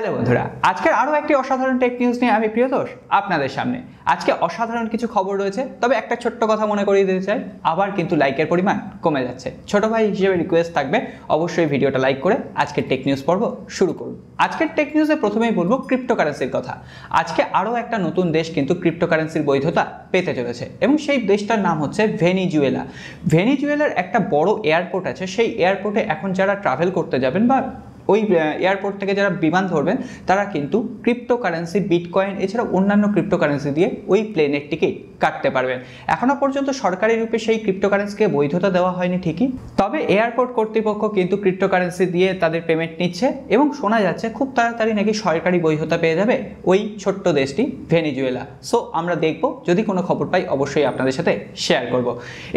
Hello বন্ধুরা, আজকের আরও একটি অসাধারণ টেক নিউজ নিয়ে আমি প্রিয়তোষ আপনাদের সামনে। আজকে অসাধারণ কিছু খবর রয়েছে, তবে একটা ছোট্ট কথা মনে করিয়ে দিতে চাই, আবার কিন্তু লাইকের পরিমাণ কমে যাচ্ছে। ছোট ভাই হিসেবে রিকোয়েস্ট থাকবে অবশ্যই ভিডিওটা লাইক করে আজকের টেক নিউজ পর্ব শুরু করুন। আজকের টেক নিউজে প্রথমেই বলবো ক্রিপ্টোকারেন্সির কথা। আজকে আরও একটা নতুন দেশ কিন্তু ক্রিপ্টোকারেন্সির বৈধতা পেতে চলেছে এবং সেই দেশটার নাম হচ্ছে ভেনিজুয়েলা। ভেনিজুয়েলার একটা বড় এয়ারপোর্ট আছে, সেই এয়ারপোর্টে এখন যারা ট্রাভেল করতে যাবেন বা ওই এয়ারপোর্ট থেকে যারা বিমান ধরবেন তারা কিন্তু ক্রিপ্টোকারেন্সি, বিটকয়েন এছাড়া অন্যান্য ক্রিপ্টোকারেন্সি দিয়ে ওই প্লেনের টিকিট কাটতে পারবেন। এখনও পর্যন্ত সরকারি রূপে সেই ক্রিপ্টোকারেন্সিকে বৈধতা দেওয়া হয়নি ঠিকই, তবে এয়ারপোর্ট কর্তৃপক্ষ কিন্তু ক্রিপ্টোকারেন্সি দিয়ে তাদের পেমেন্ট নিচ্ছে এবং শোনা যাচ্ছে খুব তাড়াতাড়ি নাকি সরকারি বৈধতা পেয়ে যাবে ওই ছোট্ট দেশটি ভেনিজুয়েলা। সো আমরা দেখব, যদি কোনো খবর পাই অবশ্যই আপনাদের সাথে শেয়ার করব।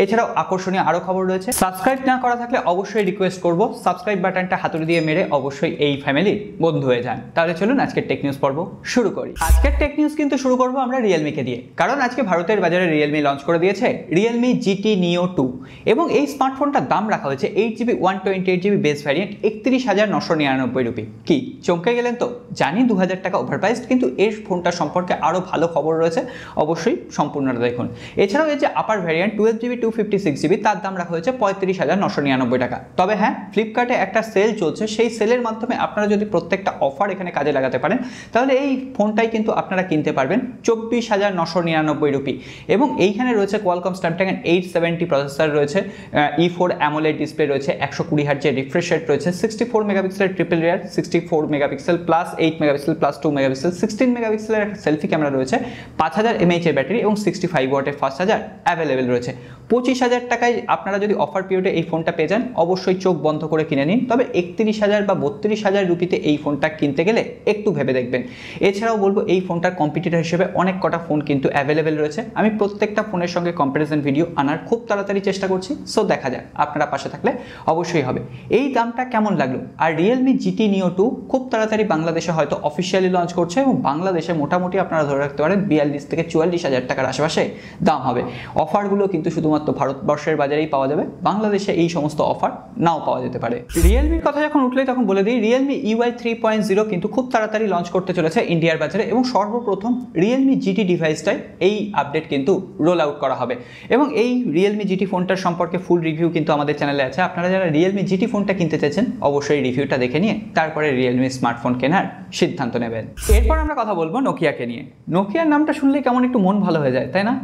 এছাড়াও আকর্ষণীয় আরও খবর রয়েছে। সাবস্ক্রাইব না করা থাকলে অবশ্যই রিকোয়েস্ট করব সাবস্ক্রাইব বাটনটা হাতুড়ি দিয়ে মেরে অবশ্যই এই ফ্যামিলির বন্ধু হয়ে যান। তাহলে চলুন আজকের টেক নিউজ পর্ব শুরু করি। আজকের টেক নিউজ কিন্তু শুরু করব আমরা রিয়েলমিকে দিয়ে, কারণ আজকে ভারতের বাজারে রিয়েলমি লঞ্চ করে দিয়েছে Realme GT Neo 2 এবং এই স্মার্টফোনটার দাম রাখা হয়েছে 8GB 128GB base variant 31,999 rupee. কি চমকে গেলেন তো? জানি 2000 টাকা ওভারপ্রাইসড, কিন্তু এই ফোনটা সম্পর্কে আরও ভালো খবর রয়েছে, অবশ্যই সম্পূর্ণটা দেখুন। এছাড়াও এই যে আপার ভ্যারিয়েন্ট 12GB 256GB তার দাম রাখা হয়েছে 35,999 টাকা। তবে হ্যাঁ, ফ্লিপকার্টে একটা সেল চলছে, সেই সেলের মাধ্যমে আপনারা যদি প্রত্যেকটা অফার এখানে কাজে লাগাতে পারেন তাহলে এই ফোনটাই কিন্তু আপনারা কিনতে পারবেন 24,999 রুপি। এবং এইখানে রয়েছে কোয়ালকম স্ন্যাপড্রাগন 870 প্রসেসর রয়েছে, E4 অ্যামোলেড ডিসপ্লে রয়েছে, 120 হার্টজের রিফ্রেশ রেট রয়েছে, 64 মেগাপিক্সেলের triple rare, 64 megapixel plus 8 megapixel plus 2 megapixel, 16 মেগাপিক্সেলের একটা সেলফি ক্যামেরা রয়েছে, 5000 mAh এর ব্যাটারি এবং 65 ওয়াটের ফাস্ট চার্জার অ্যাভেলেবেল রয়েছে। 25,000 টাকায় আপনারা যদি অফার পিরিয়ডে এই ফোনটা পেয়ে যান অবশ্যই চোখ বন্ধ করে কিনে নিন। তবে 31,000 বা 32,000 রুপিতে এই ফোনটা কিনতে গেলে একটু ভেবে দেখবেন। এছাড়াও বলবো এই ফোনটার কম্পিটিটর হিসেবে অনেক কটা ফোন কিন্তু অ্যাভেলেবেল রয়েছে। আমি প্রত্যেকটা ফোনের সঙ্গে কম্প্যারিজন ভিডিও আনার খুব তাড়াতাড়ি চেষ্টা করছি, সো দেখা যাক, আপনারা পাশে থাকলে অবশ্যই হবে। এই দামটা কেমন লাগলো? আর Realme GT Neo 2 খুব তাড়াতাড়ি বাংলাদেশে হয়তো অফিসিয়ালি লঞ্চ করছে এবং বাংলাদেশে মোটামুটি আপনারা ধরে রাখতে পারেন 42 থেকে 44,000 টাকার আশেপাশে দাম হবে। অফারগুলো কিন্তু শুধুমাত্র ভারতবর্ষের বাজারেই পাওয়া যাবে, বাংলাদেশে এই সমস্ত অফার নাও পাওয়া যেতে পারে। রিয়েলমির কথা যখন উঠলেই তখন বলে দিই, Realme UI 3.0 কিন্তু খুব তাড়াতাড়ি লঞ্চ করতে চলেছে ইন্ডিয়ার বাজারে এবং সর্বপ্রথম Realme GT ডিভাইসটাই এই আপডেট কিন্তু রোল আউট করা হবে। এবং এই Realme GT ফোনটার সম্পর্কে ফুল রিভিউ কিন্তু আমাদের চ্যানেলে আছে। আপনারা যারা Realme GT ফোনটা কিনতে চাইছেন অবশ্যই রিভিউটা দেখে নিয়ে তারপরে Realme স্মার্টফোন কেনার সিদ্ধান্ত নেবেন। এরপর আমরা কথা বলবো নোকিয়াকে নিয়ে। নোকিয়ার নামটা শুনলেই কেমন একটু মন ভালো হয়ে যায়, তাই না?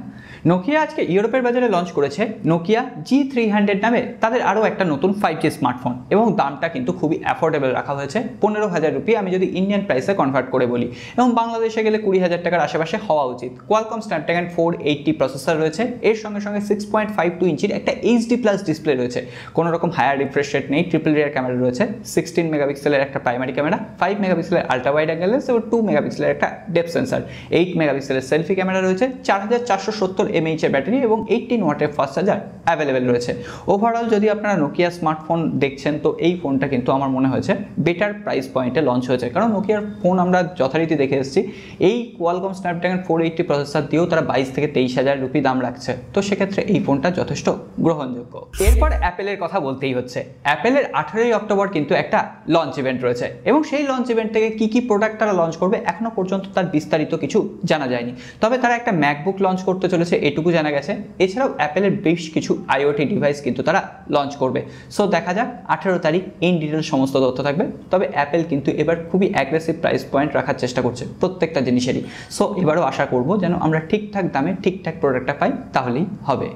নোকিয়া আজকে ইউরোপের বাজারে লঞ্চ করেছে Nokia G300 নামে তাদের আরও একটা নতুন 5G স্মার্টফোন এবং দামটা কিন্তু খুবই অ্যাফোর্ডেবল রাখা হয়েছে, 15,000 রুপি আমি যদি ইন্ডিয়ান প্রাইসে কনভার্ট করে বলি, এবং বাংলাদেশে গেলে 20,000 টাকার আশেপাশে হওয়া উচিত। কোয়ালকম স্ন্যাপড্রাগন 480 প্রসেসর রয়েছে, এর সঙ্গে সঙ্গে 6.52 ইঞ্চির একটা HD+ ডিসপ্লে রয়েছে, কোনো রকম হায়ার রিফ্রেশ রেট নেই, ট্রিপল রিয়ার ক্যামেরা রয়েছে, 16 মেগাপিক্সেলের একটা প্রাইমারি ক্যামেরা, 5 মেগাপিক্সেলের আল্ট্রা ওয়াইড অ্যাঙ্গেল লেন্স এবং 2 মেগাপিক্সেলের একটা ডেপথ সেন্সর, 8 মেগাপিক্সেলের সেলফি ক্যামেরা রয়েছে, 4470 mAh এর ব্যাটারি এবং 18 ওয়াটের ফাস্ট চার্জার অ্যাভেলেবেল রয়েছে। ওভারঅল যদি আপনারা নোকিয়া স্মার্টফোন দেখছেন তো এই ফোনটা কিন্তু আমার মনে হয়েছে বেটার প্রাইস পয়েন্টে লঞ্চ হয়েছে, কারণ নোকিয়ার ফোন আমরা যথারীতি দেখে এসেছি এই কোয়ালকম স্ন্যাপড্রাগন 480 প্রসেসর দিয়েও তারা 22 থেকে 23,000 রুপি দাম রাখছে, তো সেক্ষেত্রে এই ফোনটা যথেষ্ট গ্রহণযোগ্য। এরপর অ্যাপেলের কথা বলতেই হচ্ছে। অ্যাপেলের 18 অক্টোবর কিন্তু একটা লঞ্চ ইভেন্ট রয়েছে এবং সেই লঞ্চ ইভেন্ট থেকে কি কি প্রোডাক্ট তারা লঞ্চ করবে এখনো পর্যন্ত তার বিস্তারিত কিছু জানা যায়নি, তবে তারা একটা ম্যাকবুক লঞ্চ করতে চলেছে এটুকু জানা গেছে। এছাড়াও অ্যাপেলের বেশ কিছু IoT ডিভাইস কিন্তু তারা লঞ্চ করবে, সো দেখা যাক 18 তারিখ ইন ডিটেল সমস্ত তথ্য থাকবে। তবে অ্যাপেল কিন্তু এবার খুবই অ্যাগ্রেসিভ প্রাইস পয়েন্ট রাখার চেষ্টা করছে প্রত্যেকটা জিনিসেরই, সো এবারও আশা করব যেন আমরা ঠিকঠাক দামে ঠিকঠাক প্রোডাক্টটা পাই, তাহলেই হবে।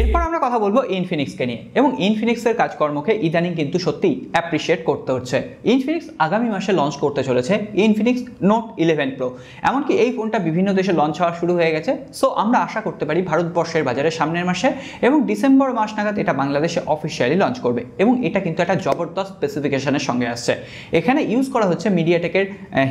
এরপর আমরা কথা বলবো ইনফিনিক্সকে নিয়ে এবং ইনফিনিক্সের কাজকর্মকে ইদানিং কিন্তু সত্যিই অ্যাপ্রিসিয়েট করতে হচ্ছে। ইনফিনিক্স আগামী মাসে লঞ্চ করতে চলেছে ইনফিনিক্স নোট 11 প্রো, এমনকি এই ফোনটা বিভিন্ন দেশে লঞ্চ হওয়া শুরু হয়ে গেছে, সো আমরা আশা করতে পারি ভারতবর্ষের বাজারে সামনের মাসে এবং ডিসেম্বর মাস নাগাদ এটা বাংলাদেশে অফিসিয়ালি লঞ্চ করবে এবং এটা কিন্তু একটা জবরদস্ত স্পেসিফিকেশনের সঙ্গে আসছে। এখানে ইউজ করা হচ্ছে মিডিয়াটেকের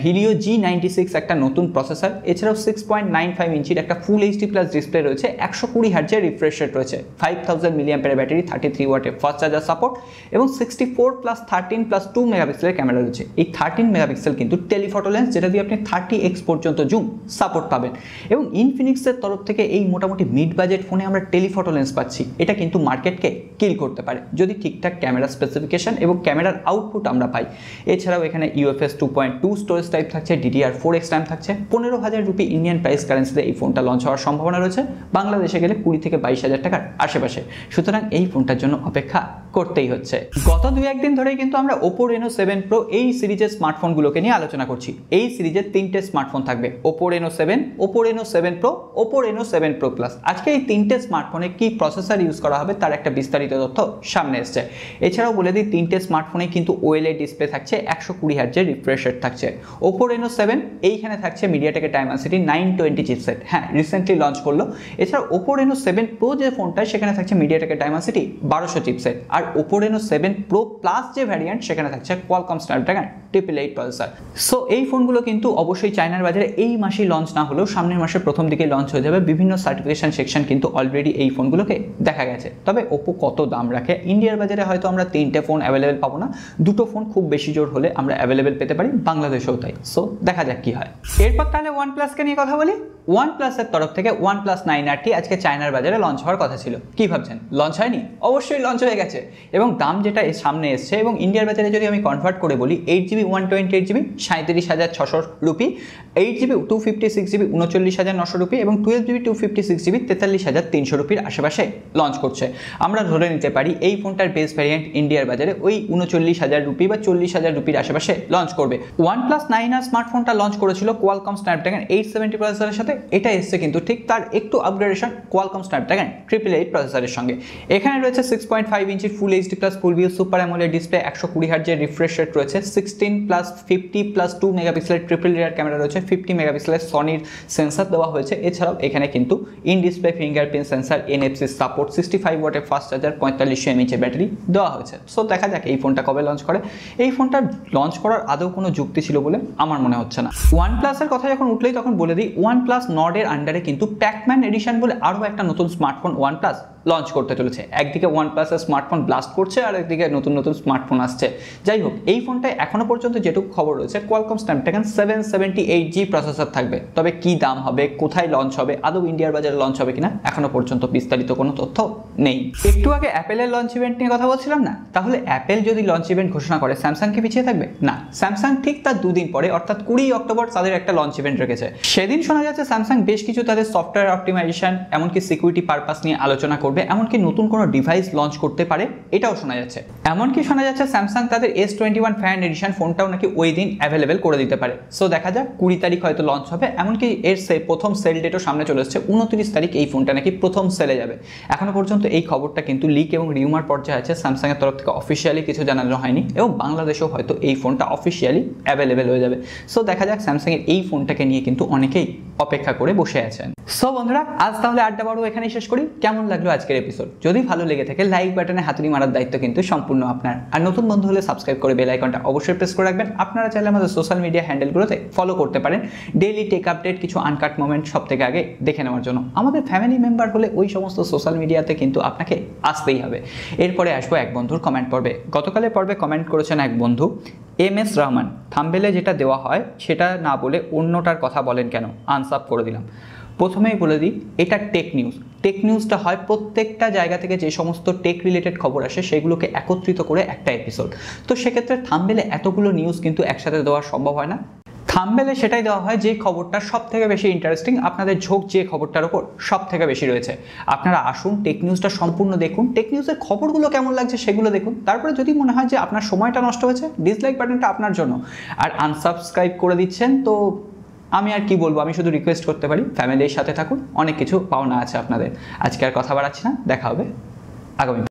Helio G96 একটা নতুন প্রসেসর, এছাড়াও 6.95 ইঞ্চির একটা ফুল HD+ ডিসপ্লে রয়েছে, 120 হার্টজের রিফ্রেশ রেট রয়েছে, 5000 মিলিঅ্যাম্পিয়ারের ব্যাটারি, 33 ওয়াটের ফাস্ট চার্জার সাপোর্ট এবং 64+13+2 মেগাপিক্সেলের ক্যামেরা রয়েছে। এই 13 মেগাপিক্সেল কিন্তু টেলিফটো লেন্স, যেটা দিয়ে আপনি 30x পর্যন্ত জুম সাপোর্ট পাবেন। এবং ইনফিনিক্সের তরফ থেকে এই মোটামুটি মিড বাজেট ফোনে আমরা টেলিফটো লেন্স পাচ্ছি, এটা কিন্তু মার্কেটকে কিল করতে পারে যদি ঠিকঠাক ক্যামেরা স্পেসিফিকেশন এবং ক্যামেরার আউটপুট আমরা পাই। এছাড়াও এখানে UFS 2.2 স্টোরেজ টাইপ থাকছে, DDR4X RAM থাকছে। 15,000 রুপি ইন্ডিয়ান প্রাইস কারেন্সিতে এই ফোনটা লঞ্চ হওয়ার সম্ভাবনা রয়েছে, বাংলাদেশে গেলে 20 থেকে 22,000 টাকার আশেপাশে। সুতরাং এই ফোনটার জন্য অপেক্ষা করতেই হচ্ছে। গত 2-1 দিন ধরেই কিন্তু আমরা Oppo Reno 7 Pro এই সিরিজের স্মার্টফোনগুলোকে নিয়ে আলোচনা করছি। এই সিরিজের 3টে স্মার্টফোন থাকবে, Oppo Reno 7, Oppo Reno 7 Pro, Oppo Reno 7 Pro Plus। আজকে এই 3টে স্মার্টফোনে কি প্রসেসর ইউজ করা হবে তার একটা বিস্তারিত তথ্য সামনে এসেছে। এছাড়াও বলে দিই 3টে স্মার্টফোনে কিন্তু OLED ডিসপ্লে থাকছে, 120 হার্টজের রিফ্রেশ রেট থাকছে। Oppo Reno 7 এইখানে থাকছে MediaTek Dimensity 920 চিপসেট, হ্যাঁ রিসেন্টলি লঞ্চ করলো। এছাড়াও Oppo Reno 7 Pro যে ফোনটা সেখানে থাকছে MediaTek Dimensity 1200 চিপসেট। আর Oppo Reno 7 Pro Plus যে ভ্যারিয়েন্ট সেখানে থাকছে Qualcomm Snapdragon 888 প্রসেসর। সো এই ফোনগুলো কিন্তু অবশ্যই চায়নার বাজারে এই মাসেই লঞ্চ না হলেও সামনের মাসের প্রথম দিকে লঞ্চ হয়ে যাবে। বিভিন্ন সার্টিফিকেশন সেকশন কিন্তু অলরেডি এই ফোনগুলোকে দেখা গেছে। তবে Oppo কত দাম রাখে, ইন্ডিয়ার বাজারে হয়তো আমরা 3টে ফোন অ্যাভেলেবেল পাবো না, 2টো ফোন খুব বেশি জোর হলে আমরা অ্যাভেলেবেল পেতে পারি, বাংলাদেশেও তাই। সো দেখা যাক কি হয়। এরপর তাহলে OnePlus-কে নিয়ে কথা বলি। OnePlus-এর তরফ থেকে OnePlus 9RT আজকে চায়নার বাজারে লঞ্চ হওয়ার কথা ছিল। কি ভাবছেন লঞ্চ হয়নি? অবশ্যই লঞ্চ হয়ে গেছে এবং দাম যেটা সামনে এসছে এবং ইন্ডিয়ার বাজারে যদি আমি কনভার্ট করে বলি 8GB 128GB 37,600 rupee, 8GB 256GB 39,900 rupee এবং 12GB 256GB 43,300 রুপির আশেপাশে লঞ্চ করছে। আমরা ধরে নিতে পারি এই ফোনটার বেস ভ্যারিয়েন্ট ইন্ডিয়ার বাজারে ওই 39,000 রুপি বা 40,000 রুপির আশেপাশে লঞ্চ করবে। OnePlus 9R স্মার্টফোনটা লঞ্চ করেছিল Qualcomm Snapdragon 870 প্রসেসরের সাথে, এটা এসছে কিন্তু ঠিক তার একটু আপগ্রেডেশন Qualcomm Snapdragon 888 প্রসেসরের সঙ্গে। এখানে রয়েছে 6.5 ইঞ্চির full HD plus full view super AMOLED display, 120 হার্টজের রিফ্রেশ রেট রয়েছে, 16+50+2 মেগাপিক্সেলের ট্রিপল রিয়ার ক্যামেরা রয়েছে, 50 মেগাপিক্সেলের সনির সেন্সর দেওয়া হয়েছে। এছাড়াও এখানে কিন্তু in display fingerprint sensor, NFC support, 65 ওয়াটের ফাস্ট চার্জার, 4500 mAh ব্যাটারি দেওয়া হয়েছে। সো দেখা যাক এই ফোনটা কবে লঞ্চ করে। এই ফোনটা লঞ্চ করার আদৌ কোনো যুক্তি ছিল বলে আমার মনে হচ্ছে না। OnePlus-এর কথা যখন উঠলেই তখন বলে দিই OnePlus Nord এর আন্ডারে কিন্তু Pac-Man এডিশন বলে আরও একটা নতুন স্মার্টফোন OnePlus লঞ্চ করতে চলেছে। একদিকে OnePlus-এর স্মার্টফোন ব্লাস্ট করছে আর একদিকে নতুন নতুন স্মার্টফোন আসছে। যাই হোক, এই ফোনটায় এখনো পর্যন্ত যেটুকু খবর রয়েছে Qualcomm Snapdragon 778G প্রসেসর থাকবে। তবে কি দাম হবে, কোথায় লঞ্চ হবে, আদৌ ইন্ডিয়ার বাজারে লঞ্চ হবে কিনা এখনো পর্যন্ত বিস্তারিত কোনো তথ্য নেই। একটু আগে অ্যাপেলের লঞ্চ ইভেন্ট নিয়ে কথা বলছিলাম না, তাহলে অ্যাপেল যদি লঞ্চ ইভেন্ট ঘোষণা করে স্যামসাং কি পিছিয়ে থাকবে? না, স্যামসাং ঠিক তার 2 দিন পরে অর্থাৎ 20 অক্টোবর তাদের একটা লঞ্চ ইভেন্ট রেখেছে। সেদিন শোনা যাচ্ছে স্যামসাং বেশ কিছু তাদের সফটওয়্যার অপটিমাইজেশন এমনকি সিকিউরিটি পারপাস নিয়ে আলোচনা করবে, এমনকি নতুন কোনো ডিভাইস লঞ্চ করতে পারে এটাও শোনা যাচ্ছে। এমনকি শোনা যাচ্ছে স্যামসাং তাদের S21 FE এডিশন ফোনটাও নাকি ওই দিন অ্যাভেলেবেল করে দিতে পারে। সো দেখা যাক, 20 তারিখ হয়তো লঞ্চ হবে, এমনকি এর প্রথম সেল ডেটও সামনে চলে এসেছে, 29 তারিখ এই ফোনটা নাকি প্রথম সেলে যাবে। এখনো পর্যন্ত এই খবরটা কিন্তু লিক এবং রিউমার পর্যায়ে আছে, স্যামসাং এর তরফ থেকে অফিসিয়ালি কিছু জানানো হয়নি এবং বাংলাদেশেও হয়তো এই ফোনটা অফিসিয়ালি অ্যাভেলেবেল হয়ে যাবে। সো দেখা যাক, স্যামসাং এর এই ফোনটাকে নিয়ে কিন্তু অনেকেই অপেক্ষা করে বসে আছেন। সো বন্ধুরা, আজ তাহলে আড্ডা বাড়ো এখানেই শেষ করি। কেমন লাগলো আজকের এপিসোড? যদি ভালো লেগে থাকে লাইক বাটনে হাতুড়ি মারার দায়িত্ব কিন্তু সম্পূর্ণ আপনার। আর নতুন বন্ধু হলে সাবস্ক্রাইব করে বেল আইকনটা অবশ্যই প্রেস করে রাখবেন। আপনারা চাইলে আমাদের সোশ্যাল মিডিয়া হ্যান্ডেলগুলোতে ফলো করতে পারেন, ডেইলি টেক আপডেট, কিছু আনকাট মোমেন্ট সব থেকে আগে দেখে নেওয়ার জন্য। আমাদের ফ্যামিলি মেম্বার হলে ওই সমস্ত সোশ্যাল মিডিয়াতে কিন্তু আপনাকে আসতেই হবে। এরপরে আসবো এক বন্ধুর কমেন্ট পর্বে। গতকালের পর্বে কমেন্ট করেছেন এক বন্ধু MS রহমান, থাম্বনেলে যেটা দেওয়া হয় সেটা না বলে অন্যটার কথা বলেন কেন? আনসাব করে দিলাম। প্রথমেই বলে দিই, এটা টেক নিউজ। টেক নিউজটা হয় প্রত্যেকটা জায়গা থেকে যে সমস্ত টেক রিলেটেড খবর আসে সেগুলোকে একত্রিত করে একটা এপিসোড। তো সেক্ষেত্রে থাম্বনেলে এতগুলো নিউজ কিন্তু একসাথে দেওয়া সম্ভব হয় না। থাম্বনেলে সেটাই দেওয়া হয় যে খবরটা সব থেকে বেশি ইন্টারেস্টিং, আপনাদের ঝোঁক যে খবরটার ওপর সব থেকে বেশি রয়েছে। আপনারা আসুন, টেক নিউজটা সম্পূর্ণ দেখুন, টেক নিউজের খবরগুলো কেমন লাগছে সেগুলো দেখুন। তারপরে যদি মনে হয় যে আপনার সময়টা নষ্ট হয়েছে, ডিসলাইক বাটনটা আপনার জন্য। আর আনসাবস্ক্রাইব করে দিচ্ছেন তো আমি আর কি বলবো, আমি শুধু রিকোয়েস্ট করতে পারি ফ্যামিলির সাথে থাকুন, অনেক কিছু পাওনা আছে আপনাদের। আজকে আর কথা বাড়াচ্ছি না, দেখা হবে আগামী।